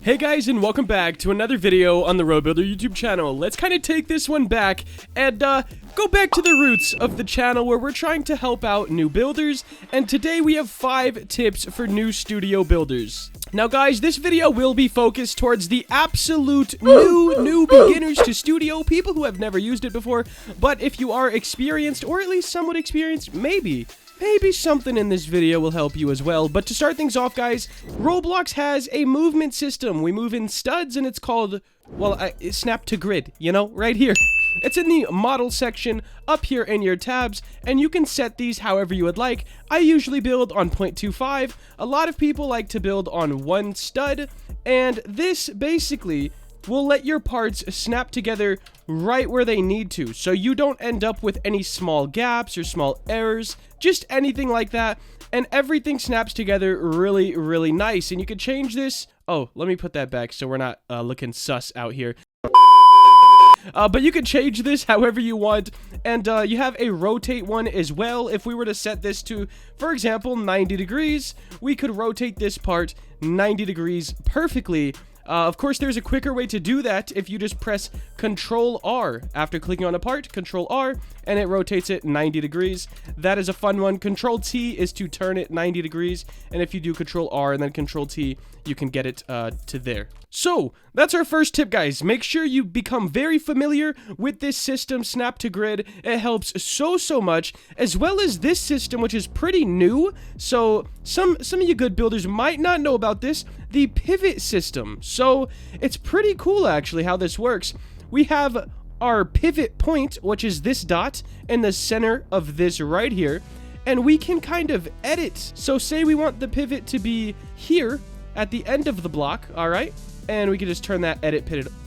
Hey guys, and welcome back to another video on the RoBuilder YouTube channel. Let's kind of take this one back and go back to the roots of the channel where we're trying to help out new builders. And today we have 5 tips for new studio builders. Now guys, this video will be focused towards the absolute new beginners to studio, people who have never used it before. But if you are experienced, or at least somewhat experienced, maybe something in this video will help you as well. But to start things off, guys, Roblox has a movement system. We move in studs, and it's called, well, snap to grid, you know, right here. It's in the model section up here in your tabs, and you can set these however you would like. I usually build on 0.25. A lot of people like to build on 1 stud, and this basically will let your parts snap together right where they need to, so you don't end up with any small gaps or small errors, just anything like that, and everything snaps together really nice. And you can change this. Oh, let me put that back so we're not looking sus out here. But you can change this however you want, and you have a rotate one as well. If we were to set this to, for example, 90 degrees, we could rotate this part 90 degrees perfectly. Of course, there's a quicker way to do that if you just press Control R. After clicking on a part, Control R, and it rotates it 90 degrees. That is a fun one. Control T is to turn it 90 degrees, and if you do Control R and then Control T, you can get it to there. So, that's our first tip, guys. Make sure you become very familiar with this system, Snap to Grid. It helps so much, as well as this system, which is pretty new. So, some of you good builders might not know about this, the pivot system. So, it's pretty cool, actually, how this works. We have our pivot point, which is this dot, in the center of this right here, and we can kind of edit. So, say we want the pivot to be here at the end of the block, all right? And we can just turn that edit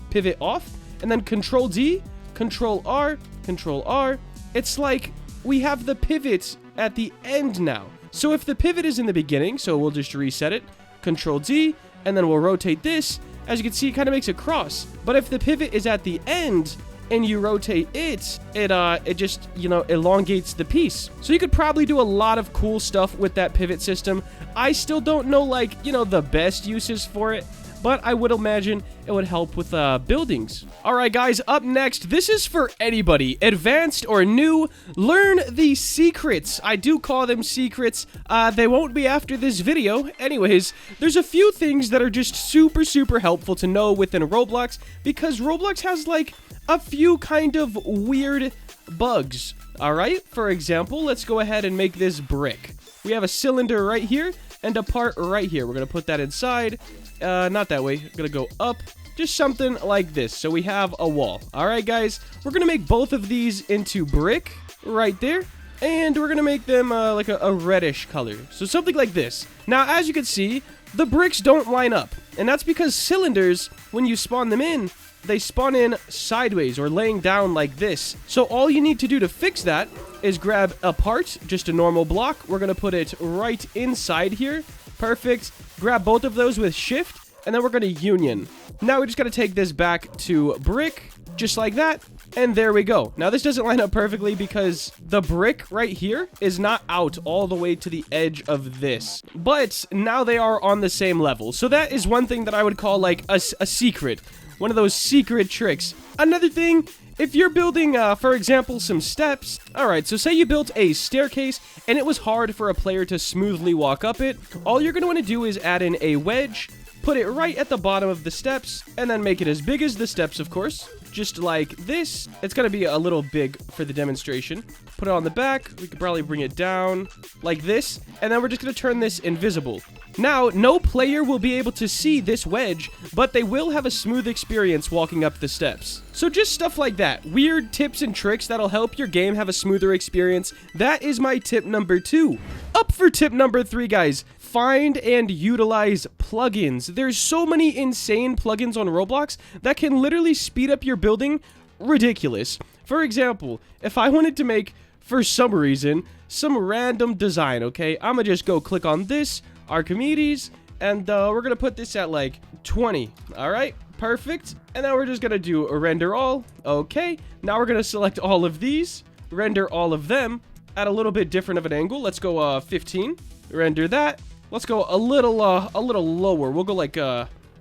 pivot off, and then Control D, Control R, Control R. It's like we have the pivot at the end now. So if the pivot is in the beginning, so we'll just reset it, Control D, and then we'll rotate this. As you can see, it kind of makes a cross. But if the pivot is at the end and you rotate it, it just, you know, elongates the piece. So you could probably do a lot of cool stuff with that pivot system. I still don't know, like, you know, the best uses for it, but I would imagine it would help with buildings. Alright guys, up next, this is for anybody, advanced or new. Learn the secrets. I do call them secrets. They won't be after this video. Anyways, there's a few things that are just super helpful to know within Roblox, because Roblox has like a few kind of weird bugs. Alright, for example, let's go ahead and make this brick. We have a cylinder right here and a part right here. We're gonna put that inside. Not that way. I'm gonna go up. Just something like this. So we have a wall. Alright, guys. We're gonna make both of these into brick right there. And we're gonna make them like a reddish color. So something like this. Now, as you can see, the bricks don't line up. And that's because cylinders, when you spawn them in, they spawn in sideways or laying down like this. So all you need to do to fix that is grab a part, just a normal block. We're going to put it right inside here. Perfect. Grab both of those with shift, and then we're going to union. Now we just got to take this back to brick, just like that. And there we go. Now this doesn't line up perfectly because the brick right here is not out all the way to the edge of this. But now they are on the same level. So that is one thing that I would call like a secret. One of those secret tricks. Another thing, if you're building, for example, some steps. Alright, so say you built a staircase and it was hard for a player to smoothly walk up it. All you're going to want to do is add in a wedge, put it right at the bottom of the steps, and then make it as big as the steps, of course. Just like this. It's going to be a little big for the demonstration. Put it on the back. We could probably bring it down like this. And then we're just going to turn this invisible. Now, no player will be able to see this wedge, but they will have a smooth experience walking up the steps. So just stuff like that. Weird tips and tricks that'll help your game have a smoother experience. That is my tip number 2. Up for tip number 3, guys. Find and utilize plugins. There's so many insane plugins on Roblox that can literally speed up your building. Ridiculous. For example, if I wanted to make, for some reason, some random design, okay? I'm gonna just go click on this, Archimedes, and we're gonna put this at like 20. Alright, perfect. And then we're just gonna do a render all. Okay, now we're gonna select all of these, render all of them at a little bit different of an angle. Let's go 15. Render that. Let's go a little lower. We'll go like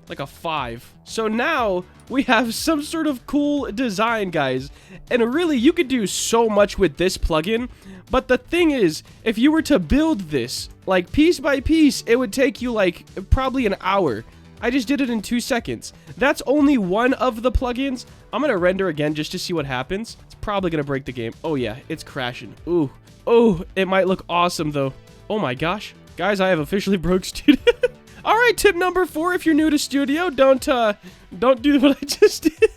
like a 5. So now we have some sort of cool design, guys. And really, you could do so much with this plugin. But the thing is, if you were to build this, like piece by piece, it would take you like probably an hour. I just did it in 2 seconds. That's only one of the plugins. I'm going to render again just to see what happens. It's probably going to break the game. Oh yeah, it's crashing. Ooh. Oh, it might look awesome though. Oh my gosh. Guys, I have officially broke Studio. All right, tip number 4, if you're new to Studio, don't do what I just did.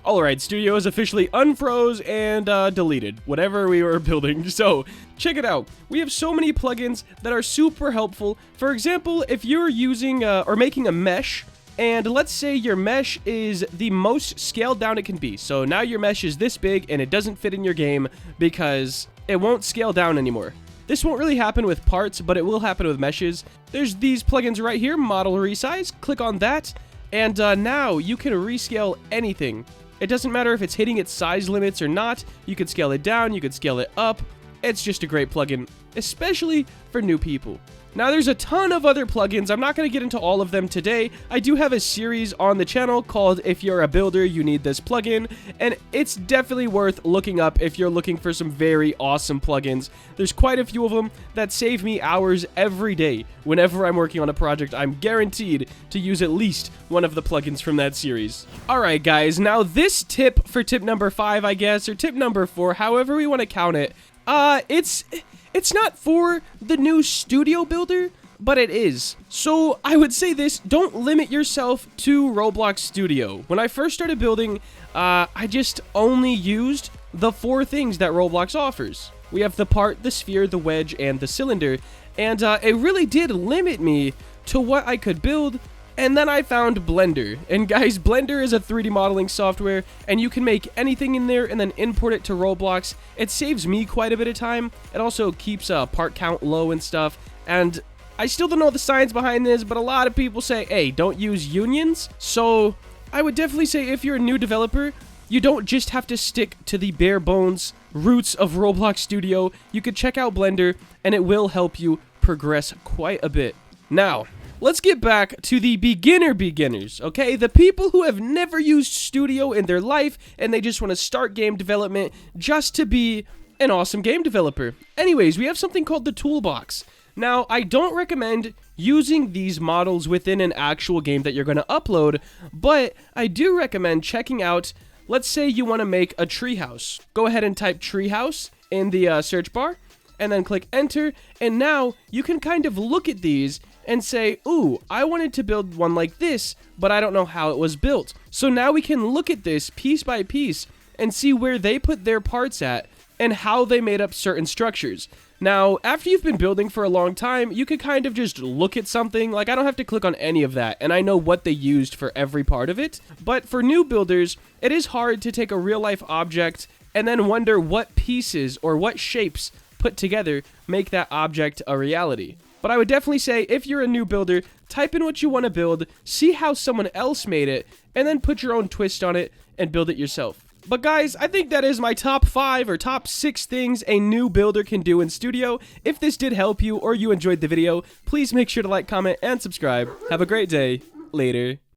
All right, Studio is officially unfroze and deleted whatever we were building. So check it out. We have so many plugins that are super helpful. For example, if you're using or making a mesh, and let's say your mesh is the most scaled down it can be. So now your mesh is this big and it doesn't fit in your game because it won't scale down anymore. This won't really happen with parts, but it will happen with meshes. There's these plugins right here, model resize. Click on that, and now you can rescale anything. It doesn't matter if it's hitting its size limits or not. You could scale it down, you could scale it up. It's just a great plugin, especially for new people. Now, there's a ton of other plugins. I'm not going to get into all of them today. I do have a series on the channel called If You're a Builder, You Need This Plugin, and it's definitely worth looking up if you're looking for some very awesome plugins. There's quite a few of them that save me hours every day. Whenever I'm working on a project, I'm guaranteed to use at least one of the plugins from that series. Alright guys, now this tip for tip number 5, I guess, or tip number 4, however we want to count it, it's not for the new studio builder, but it is. So I would say this, don't limit yourself to Roblox Studio. When I first started building, I just only used the 4 things that Roblox offers. We have the part, the sphere, the wedge, and the cylinder. And it really did limit me to what I could build. And then I found Blender. And guys, Blender is a 3D modeling software, and you can make anything in there and then import it to Roblox. It saves me quite a bit of time. It also keeps part count low and stuff. And I still don't know the science behind this, but a lot of people say, hey, don't use unions. So I would definitely say if you're a new developer, you don't just have to stick to the bare bones roots of Roblox Studio. You could check out Blender, and it will help you progress quite a bit. Now, let's get back to the beginners, okay? The people who have never used Studio in their life and they just want to start game development just to be an awesome game developer. Anyways, we have something called the Toolbox. Now, I don't recommend using these models within an actual game that you're going to upload, but I do recommend checking out, let's say you want to make a treehouse. Go ahead and type treehouse in the search bar, and then click enter, and now you can kind of look at these and say, ooh, I wanted to build one like this, but I don't know how it was built. So now we can look at this piece by piece and see where they put their parts at and how they made up certain structures. Now, after you've been building for a long time, you could kind of just look at something, like I don't have to click on any of that, and I know what they used for every part of it. But for new builders, it is hard to take a real-life object and then wonder what pieces or what shapes put together make that object a reality. But I would definitely say, if you're a new builder, type in what you want to build, see how someone else made it, and then put your own twist on it and build it yourself. But guys, I think that is my top 5 or top 6 things a new builder can do in Studio. If this did help you or you enjoyed the video, please make sure to like, comment, and subscribe. Have a great day. Later.